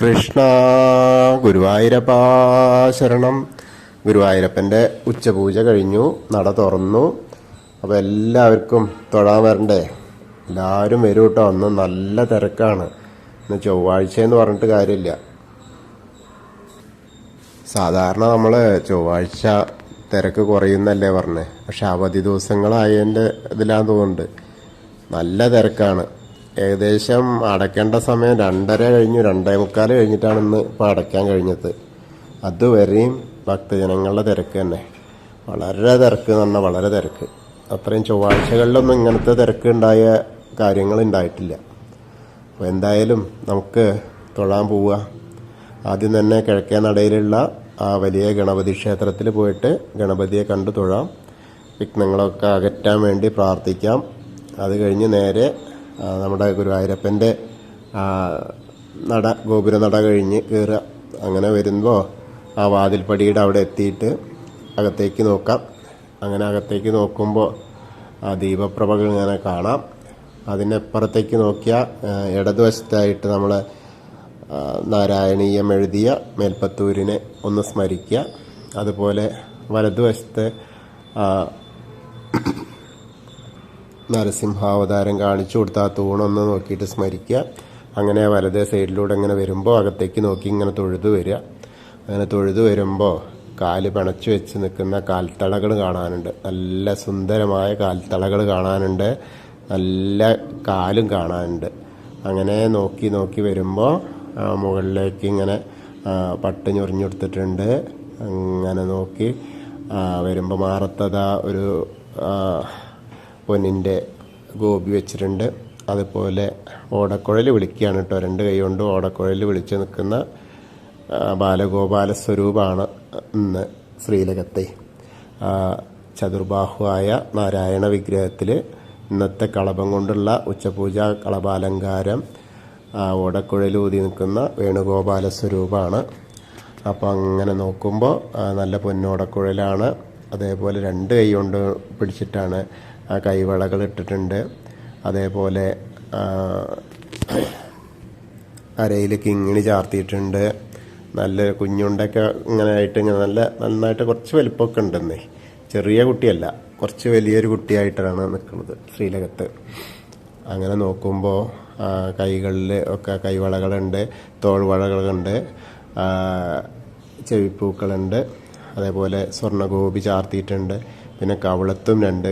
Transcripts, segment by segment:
കൃഷ്ണ ഗുരുവായൂരപ്പ ശരണം. ഗുരുവായൂരപ്പൻ്റെ ഉച്ചപൂജ കഴിഞ്ഞു, നട തുറന്നു. അപ്പോൾ എല്ലാവർക്കും തൊഴാൻ വരണ്ടേ? എല്ലാവരും വരും കേട്ടോ. അന്ന് നല്ല തിരക്കാണ്. ഇന്ന് ചൊവ്വാഴ്ച എന്ന് പറഞ്ഞിട്ട് കാര്യമില്ല. സാധാരണ നമ്മൾ ചൊവ്വാഴ്ച തിരക്ക് കുറയുന്നല്ലേ പറഞ്ഞത്, പക്ഷെ അവധി ദിവസങ്ങളായതിൻ്റെ ഇതിലാന്ന് തോന്നുന്നുണ്ട്. നല്ല തിരക്കാണ്. ഏകദേശം അടയ്ക്കേണ്ട സമയം 2:30 കഴിഞ്ഞു, 2:45 കഴിഞ്ഞിട്ടാണ് ഇന്ന് ഇപ്പോൾ അടയ്ക്കാൻ കഴിഞ്ഞത്. അതുവരെയും ഭക്തജനങ്ങളുടെ തിരക്ക് തന്നെ. വളരെ തിരക്ക് എന്ന് പറഞ്ഞാൽ വളരെ തിരക്ക്. അത്രയും ചൊവ്വാഴ്ചകളിലൊന്നും ഇങ്ങനത്തെ തിരക്ക് ഉണ്ടായ കാര്യങ്ങൾ ഉണ്ടായിട്ടില്ല. അപ്പോൾ എന്തായാലും നമുക്ക് തൊഴാൻ പോവുക. ആദ്യം തന്നെ കിഴക്കേ നടയിലുള്ള ആ വലിയ ഗണപതി ക്ഷേത്രത്തിൽ പോയിട്ട് ഗണപതിയെ കണ്ടു തൊഴാം. വിഘ്നങ്ങളൊക്കെ അകറ്റാൻ വേണ്ടി പ്രാർത്ഥിക്കാം. അത് കഴിഞ്ഞ് നേരെ നമ്മുടെ ഗുരുവായൂരപ്പൻ്റെ ഗോപുര നട കഴിഞ്ഞ് കയറുക. അങ്ങനെ വരുമ്പോൾ ആ വാതിൽപ്പടിയുടെ അവിടെ എത്തിയിട്ട് അകത്തേക്ക് നോക്കാം. അങ്ങനെ അകത്തേക്ക് നോക്കുമ്പോൾ ആ ദീപപ്രഭകൾ ഇങ്ങനെ കാണാം. അതിനപ്പുറത്തേക്ക് നോക്കിയാൽ ഇടതുവശത്തായിട്ട് നമ്മൾ നാരായണീയം എഴുതിയ മേൽപ്പത്തൂരിനെ ഒന്ന് സ്മരിക്കുക. അതുപോലെ വലതുവശത്ത് നരസിംഹാവതാരം കാണിച്ചു കൊടുത്ത ആ തൂണൊന്ന് നോക്കിയിട്ട് സ്മരിക്കുക. അങ്ങനെ വലതേ സൈഡിലൂടെ ഇങ്ങനെ വരുമ്പോൾ അകത്തേക്ക് നോക്കി ഇങ്ങനെ തൊഴുതു വരിക. അങ്ങനെ തൊഴുതു വരുമ്പോൾ കാല് പിണച്ചു വെച്ച് നിൽക്കുന്ന കാൽത്തളകൾ കാണാനുണ്ട്. നല്ല സുന്ദരമായ കാൽത്തളകൾ കാണാനുണ്ട്. നല്ല കാലും കാണാനുണ്ട്. അങ്ങനെ നോക്കി നോക്കി വരുമ്പോൾ മുകളിലേക്ക് ഇങ്ങനെ പട്ട് ഞൊറിഞ്ഞെടുത്തിട്ടുണ്ട്. അങ്ങനെ നോക്കി വരുമ്പോൾ മാറത്തതാ ഒരു പൊന്നിൻ്റെ ഗോപി വെച്ചിട്ടുണ്ട്. അതുപോലെ ഓടക്കുഴൽ വിളിക്കുകയാണ് കേട്ടോ. 2 കൈ കൊണ്ട് ഓടക്കുഴൽ വിളിച്ച് നിൽക്കുന്ന ബാലഗോപാല സ്വരൂപമാണ് ഇന്ന് ശ്രീലകത്തെ. ചതുർബാഹുവായ നാരായണ വിഗ്രഹത്തിൽ ഇന്നത്തെ കളഭം കൊണ്ടുള്ള ഉച്ചപൂജ കളഭാലങ്കാരം ഓടക്കുഴൽ ഊതി നിൽക്കുന്ന വേണുഗോപാല സ്വരൂപമാണ്. അപ്പോൾ അങ്ങനെ നോക്കുമ്പോൾ നല്ല പൊന്നോടക്കുഴലാണ്. അതേപോലെ 2 കൈ കൊണ്ട് പിടിച്ചിട്ടാണ് ആ കൈവളകൾ ഇട്ടിട്ടുണ്ട്. അതേപോലെ അരയിൽ കിങ്ങിണി ചാർത്തിയിട്ടുണ്ട്. നല്ല കുഞ്ഞുണ്ടൊക്കെ ഇങ്ങനെ ആയിട്ട് ഇങ്ങനെ നന്നായിട്ട് കുറച്ച് വലിപ്പമൊക്കെ ഉണ്ടെന്നേ. ചെറിയ കുട്ടിയല്ല, കുറച്ച് വലിയൊരു കുട്ടിയായിട്ടാണ് നിൽക്കുന്നത് ശ്രീലകത്ത്. അങ്ങനെ നോക്കുമ്പോൾ കൈകളിൽ ഒക്കെ കൈവളകളുണ്ട്, തോൾവളകളുണ്ട്, ചെവിപ്പൂക്കളുണ്ട്. അതേപോലെ സ്വർണ്ണഗോപി ചാർത്തിയിട്ടുണ്ട്. പിന്നെ കവളത്തും 2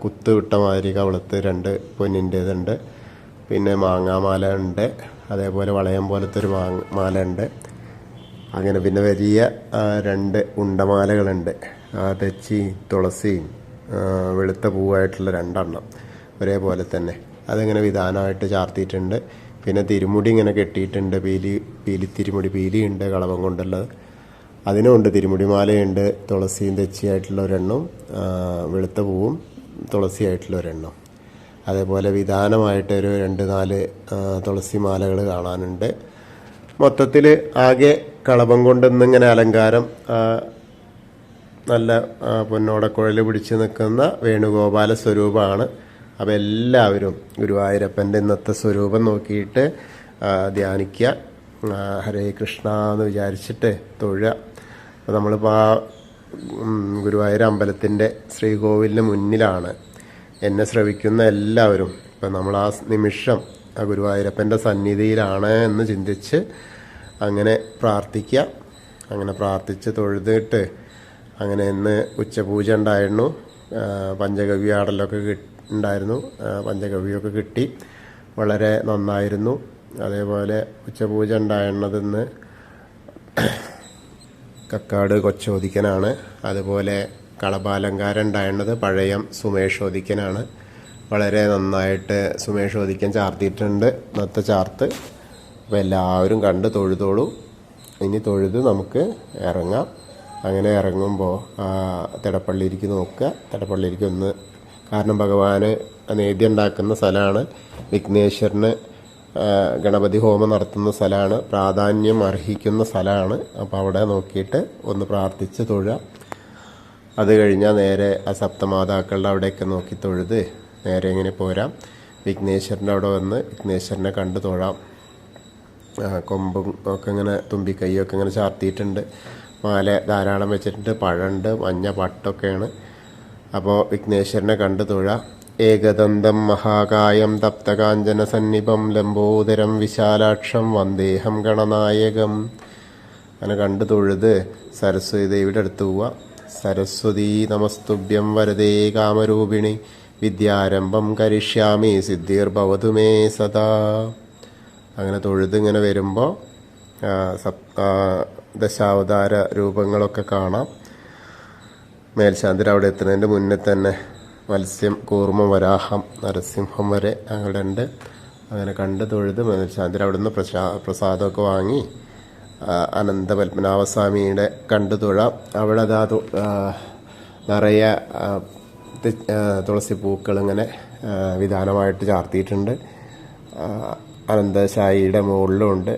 കുത്ത് വിട്ട മാതിരി കവളത്ത് 2 പൊന്നിൻ്റേതുണ്ട്. പിന്നെ മാങ്ങാമാല ഉണ്ട്. അതേപോലെ വളയം പോലത്തെ ഒരു മാല ഉണ്ട്. അങ്ങനെ പിന്നെ വലിയ 2 ഉണ്ടമാലകളുണ്ട്. തെച്ചി തുളസിയും വെളുത്ത പൂവായിട്ടുള്ള 2 എണ്ണം ഒരേപോലെ തന്നെ. അതിങ്ങനെ വിധാനമായിട്ട് ചാർത്തിയിട്ടുണ്ട്. പിന്നെ തിരുമുടി ഇങ്ങനെ കെട്ടിയിട്ടുണ്ട്. പീലിത്തിരുമുടി, പീലിയുണ്ട് കളഭം കൊണ്ടുള്ളത്. അതിനുമുണ്ട് തിരുമുടിമാലയുണ്ട്. തുളസിയും തെച്ചിയായിട്ടുള്ള 1 വെളുത്ത പൂവും തുളസിയായിട്ടുള്ള 1. അതേപോലെ വിധാനമായിട്ടൊരു 2-4 തുളസി മാലകൾ കാണാനുണ്ട്. മൊത്തത്തിൽ ആകെ കളഭം കൊണ്ടിന്നിങ്ങനെ അലങ്കാരം. നല്ല പൊന്നോടക്കുഴൽ പിടിച്ച് നിൽക്കുന്ന വേണുഗോപാല സ്വരൂപമാണ്. അപ്പോൾ എല്ലാവരും ഗുരുവായൂരപ്പൻ്റെ ഇന്നത്തെ സ്വരൂപം നോക്കിയിട്ട് ധ്യാനിക്കുക. ഹരേ കൃഷ്ണ എന്ന് വിചാരിച്ചിട്ട് തൊഴുക. അപ്പോൾ നമ്മളിപ്പോൾ ആ ഗുരുവായൂർ അമ്പലത്തിൻ്റെ ശ്രീകോവിലിന് മുന്നിലാണ്. എന്നെ ശ്രവിക്കുന്ന എല്ലാവരും ഇപ്പം നമ്മൾ ആ നിമിഷം ആ ഗുരുവായൂരപ്പൻ്റെ സന്നിധിയിലാണ് എന്ന് ചിന്തിച്ച് അങ്ങനെ പ്രാർത്ഥിക്കുക. അങ്ങനെ പ്രാർത്ഥിച്ച് തൊഴുതിട്ട് അങ്ങനെ ഇന്ന് ഉച്ചപൂജ ഉണ്ടായിരുന്നു. പഞ്ചഗവ്യ ആടലൊക്കെ ഉണ്ടായിരുന്നു. പഞ്ചഗവ്യമൊക്കെ കിട്ടി. വളരെ നന്നായിരുന്നു. അതേപോലെ ഉച്ചപൂജ ഉണ്ടായിരുന്നതെന്ന് കക്കാട് കൊച്ചോദിക്കനാണ്. അതുപോലെ കളഭാലങ്കാരം ഉണ്ടായിരുന്നത് പഴയം സുമേഷോദിക്കനാണ്. വളരെ നന്നായിട്ട് സുമേഷോദിക്കൻ ചാർത്തിയിട്ടുണ്ട് ഇന്നത്തെ ചാർത്ത്. അപ്പോൾ എല്ലാവരും കണ്ട് തൊഴുതോളൂ. ഇനി തൊഴുത് നമുക്ക് ഇറങ്ങാം. അങ്ങനെ ഇറങ്ങുമ്പോൾ തിടപ്പള്ളിയിലേക്ക് നോക്കുക. തിടപ്പള്ളിയിലേക്ക് ഒന്ന്, കാരണം ഭഗവാന് നേദ്യം ഉണ്ടാക്കുന്ന സ്ഥലമാണ്. വിഘ്നേശ്വരന് ഗണപതി ഹോമം നടത്തുന്ന സ്ഥലമാണ്. പ്രാധാന്യം അർഹിക്കുന്ന സ്ഥലമാണ്. അപ്പോൾ അവിടെ നോക്കിയിട്ട് ഒന്ന് പ്രാർത്ഥിച്ച് തൊഴുക. അത് കഴിഞ്ഞാൽ നേരെ ആ സപ്തമാതാക്കളുടെ അവിടെയൊക്കെ നോക്കി തൊഴുത് നേരെ ഇങ്ങനെ പോരാം. വിഘ്നേശ്വരൻ്റെ അവിടെ വന്ന് വിഘ്നേശ്വരനെ കണ്ടു തൊഴാം. കൊമ്പും ഒക്കെ ഇങ്ങനെ തുമ്പിക്കൈയൊക്കെ ഇങ്ങനെ ചാർത്തിയിട്ടുണ്ട്. മാല ധാരാളം വെച്ചിട്ടുണ്ട്. പഴമുണ്ട്, മഞ്ഞ പട്ടൊക്കെയാണ്. അപ്പോൾ വിഘ്നേശ്വരനെ കണ്ടു തൊഴാം. ഏകദന്തം മഹാകായം തപ്തകാഞ്ചന സന്നിപം ലംബോദരം വിശാലാക്ഷം വന്ദേഹം ഗണനായകം. അങ്ങനെ കണ്ടു തൊഴുത് സരസ്വതി ദേവിയുടെ അടുത്ത് പോവുക. സരസ്വതി നമസ്തുഭ്യം വരദേ കാമരൂപിണി വിദ്യാരംഭം കരിഷ്യാമി സിദ്ധിർഭവതു മേ സദാ. അങ്ങനെ തൊഴുത് ഇങ്ങനെ വരുമ്പോൾ ദശാവതാര രൂപങ്ങളൊക്കെ കാണാം. മേൽശാന്തിൽ അവിടെ എത്തുന്നതിൻ്റെ മുന്നേ തന്നെ മത്സ്യം, കൂർമ്മ, വരാഹം, നരസിംഹം വരെ അവിടെ ഉണ്ട്. അങ്ങനെ കണ്ട് തൊഴുത് മേൽശാന്തിൽ അവിടെ നിന്ന് പ്രസാദമൊക്കെ വാങ്ങി അനന്ത പത്മനാഭസ്വാമിയുടെ കണ്ടു തൊഴാം. അവിടെ അതാ നിറയെ തുളസി പൂക്കൾ ഇങ്ങനെ വിധാനമായിട്ട് ചാർത്തിയിട്ടുണ്ട്. അനന്തശായിയുടെ മുകളിലുണ്ട്.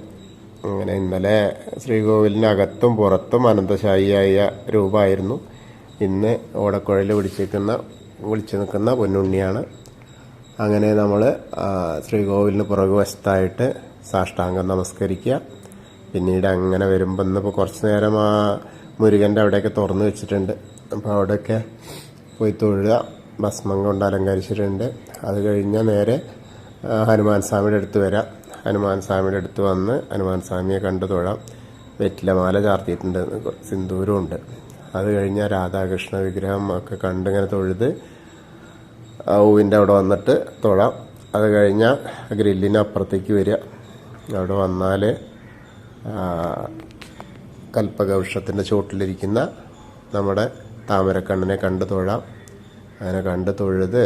അങ്ങനെ ഇന്നലെ ശ്രീകോവിലിനകത്തും പുറത്തും അനന്തശായിയായ രൂപമായിരുന്നു. ഇന്ന് ഓടക്കുഴൽ വിളിച്ചു നിൽക്കുന്ന പൊന്നുണ്ണിയാണ്. അങ്ങനെ നമ്മൾ ശ്രീകോവിലിന് പുറകുവശത്തായിട്ട് സാഷ്ടാംഗം നമസ്കരിക്കുക. പിന്നീട് അങ്ങനെ വരുമ്പോൾ ഇന്നിപ്പോൾ കുറച്ച് നേരം ആ മുരുകൻ്റെ അവിടെയൊക്കെ തുറന്നു വെച്ചിട്ടുണ്ട്. അപ്പോൾ അവിടെയൊക്കെ പോയി തൊഴുക. ഭസ്മം കൊണ്ട് അലങ്കരിച്ചിട്ടുണ്ട്. അത് കഴിഞ്ഞാൽ നേരെ ഹനുമാൻ സ്വാമിയുടെ അടുത്ത് വരാം. ഹനുമാൻ സ്വാമിയുടെ അടുത്ത് വന്ന് ഹനുമാൻ സ്വാമിയെ കണ്ടു തൊഴാം. വെറ്റിലമാല ചാർത്തിയിട്ടുണ്ട്, സിന്ദൂരമുണ്ട്. അത് കഴിഞ്ഞാൽ രാധാകൃഷ്ണ വിഗ്രഹം ഒക്കെ കണ്ടിങ്ങനെ തൊഴുത് ഊവിൻ്റെ അവിടെ വന്നിട്ട് തൊഴാം. അത് കഴിഞ്ഞാൽ ഗ്രില്ലിന് അപ്പുറത്തേക്ക് വരിക. അവിടെ വന്നാൽ കൽപ്പകവൃക്ഷത്തിൻ്റെ ചുവട്ടിലിരിക്കുന്ന നമ്മുടെ താമരക്കണ്ണനെ കണ്ടു തൊഴാം. അങ്ങനെ കണ്ടു തൊഴുത്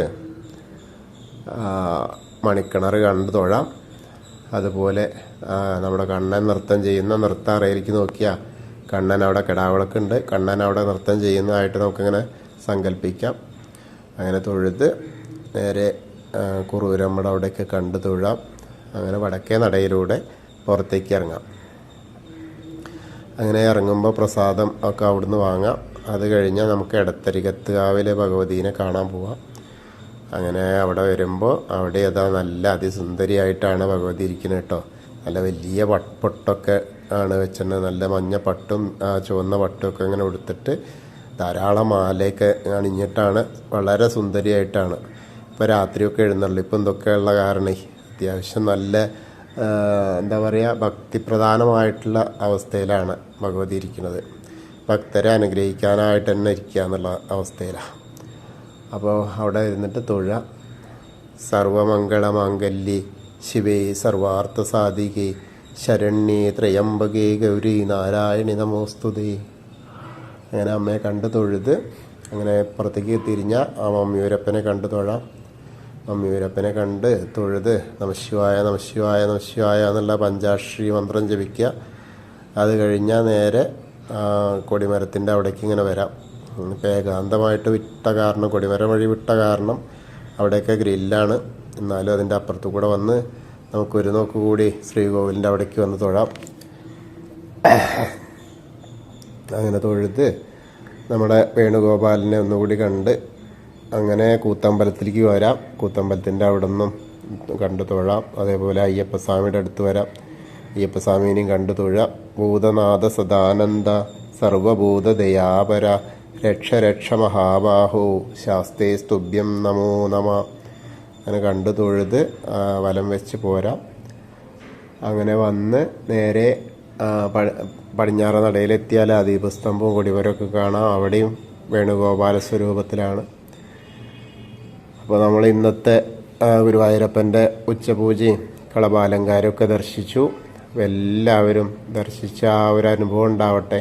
മണിക്കിണർ കണ്ടു തൊഴാം. അതുപോലെ നമ്മുടെ കണ്ണൻ നൃത്തം ചെയ്യുന്ന നൃത്ത അറയിലേക്ക് നോക്കിയാൽ കണ്ണൻ അവിടെ കിടാവിളക്കുണ്ട്. കണ്ണൻ അവിടെ നൃത്തം ചെയ്യുന്നതായിട്ട് നമുക്കിങ്ങനെ സങ്കല്പിക്കാം. അങ്ങനെ തൊഴുത് നേരെ കുറൂരമ്മയുടെ അവിടെയൊക്കെ കണ്ടു തൊഴാം. അങ്ങനെ വടക്കേ നടയിലൂടെ പുറത്തേക്ക് ഇറങ്ങാം. അങ്ങനെ ഇറങ്ങുമ്പോൾ പ്രസാദം ഒക്കെ അവിടുന്ന് വാങ്ങാം. അത് കഴിഞ്ഞാൽ നമുക്ക് എടത്തരികത്തുകാവിലെ ഭഗവതീനെ കാണാൻ പോവാം. അങ്ങനെ അവിടെ വരുമ്പോൾ അവിടെ അതാ നല്ല അതിസുന്ദരിയായിട്ടാണ് ഭഗവതി ഇരിക്കുന്നത് കേട്ടോ. നല്ല വലിയ പൊട്ടൊക്കെ ആണ് വെച്ചിട്ടുണ്ട്. നല്ല മഞ്ഞ പട്ടും ചുവന്ന പട്ടും ഒക്കെ ഇങ്ങനെ ഉടുത്തിട്ട് ധാരാളം മാലയൊക്കെ അണിഞ്ഞിട്ടാണ് വളരെ സുന്ദരിയായിട്ടാണ്. ഇപ്പോൾ രാത്രിയൊക്കെ എഴുന്നള്ളിപ്പം ഇതൊക്കെയുള്ള കാരണം അത്യാവശ്യം നല്ല എന്താ പറയുക ഭക്തിപ്രധാനമായിട്ടുള്ള അവസ്ഥയിലാണ് ഭഗവതി ഇരിക്കുന്നത്. ഭക്തരെ അനുഗ്രഹിക്കാനായിട്ട് തന്നെ ഇരിക്കുക എന്നുള്ള അവസ്ഥയിലാണ്. അപ്പോൾ അവിടെ ഇരുന്നിട്ട് തൊഴ. സർവമംഗളമാംഗല്യേ ശിവേ സർവാർത്ഥ സാധികേ ശരണ്യേ ത്രയംബകേ ഗൗരി നാരായണി നമോസ്തുതേ. അങ്ങനെ അമ്മയെ കണ്ട് തൊഴുത് അങ്ങനെ പുറത്തേക്ക് തിരിഞ്ഞ ആ മമ്മിയൂരപ്പനെ കണ്ട് തൊഴാം. മമ്മിയൂരപ്പനെ കണ്ട് തൊഴുത് നമശിവായ നമശിവായ നമശിവായ എന്നുള്ള പഞ്ചാക്ഷരി മന്ത്രം ജപിക്കുക. അത് കഴിഞ്ഞാൽ നേരെ കൊടിമരത്തിൻ്റെ അവിടേക്ക് ഇങ്ങനെ വരാം. ഇപ്പോൾ ഏകാന്തമായിട്ട് വിട്ട കാരണം, കൊടിമരം വഴി വിട്ട കാരണം അവിടെയൊക്കെ ഗ്രില്ലാണ്. എന്നാലും അതിൻ്റെ അപ്പുറത്തു കൂടെ വന്ന് നമുക്കൊരു നോക്ക് കൂടി ശ്രീകോവിലിൻ്റെ അവിടേക്ക് വന്ന് തൊഴാം. അങ്ങനെ തൊഴുത് നമ്മുടെ വേണുഗോപാലിനെ ഒന്നുകൂടി കണ്ട് അങ്ങനെ കൂത്തമ്പലത്തിലേക്ക് വരാം. കൂത്തമ്പലത്തിൻ്റെ അവിടെ നിന്നും കണ്ടു തൊഴാം. അതേപോലെ അയ്യപ്പസ്വാമിയുടെ അടുത്ത് വരാം. അയ്യപ്പസ്വാമിനെയും കണ്ടു തൊഴാം. ഭൂതനാഥ സദാനന്ദ സർവഭൂതദയാപര രക്ഷ രക്ഷ മഹാബാഹോ ശാസ്തേ സ്തുഭ്യം നമോ നമ. അങ്ങനെ കണ്ടു തൊഴുത് വലം വെച്ച് പോരാം. അങ്ങനെ വന്ന് നേരെ പടിഞ്ഞാറ് നടയിലെത്തിയാൽ ആ ദീപസ്തംഭവും കൊടിമരമൊക്കെ കാണാം. അവിടെയും വേണുഗോപാല സ്വരൂപത്തിലാണ്. അപ്പോൾ നമ്മൾ ഇന്നത്തെ ഗുരുവായൂരപ്പൻ്റെ ഉച്ചപൂജയും കളഭാലങ്കാരമൊക്കെ ദർശിച്ചു. എല്ലാവരും ദർശിച്ച ആ ഒരു അനുഭവം ഉണ്ടാവട്ടെ.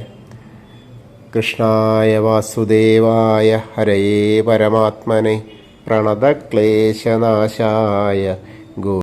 കൃഷ്ണായ വാസുദേവായ ഹരയേ പരമാത്മനെ പ്രണതക്ലേശനാശായ ഗോ